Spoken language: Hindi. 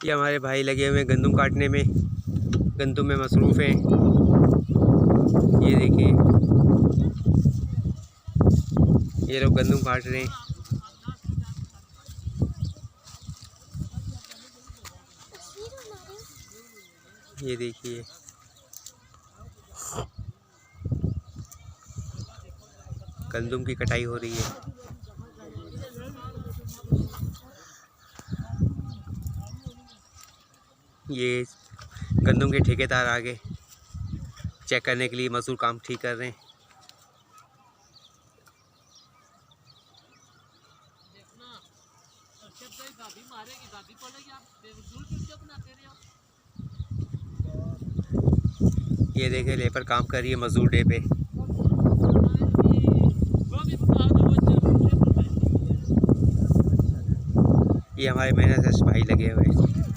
ये हमारे भाई लगे हुए हैं गंदम काटने में, गंदम में मसरूफ़ हैं। ये देखिए, ये लोग गंदम काट रहे हैं। ये देखिए, गंदम की कटाई हो रही है। ये गंदम के ठेकेदार आगे चेक करने के लिए मजदूर काम ठीक कर रहे हैं। ये देखे लेबर काम कर रही है मजदूर डे पे। ये हमारे मेहनत से भाई लगे हुए हैं।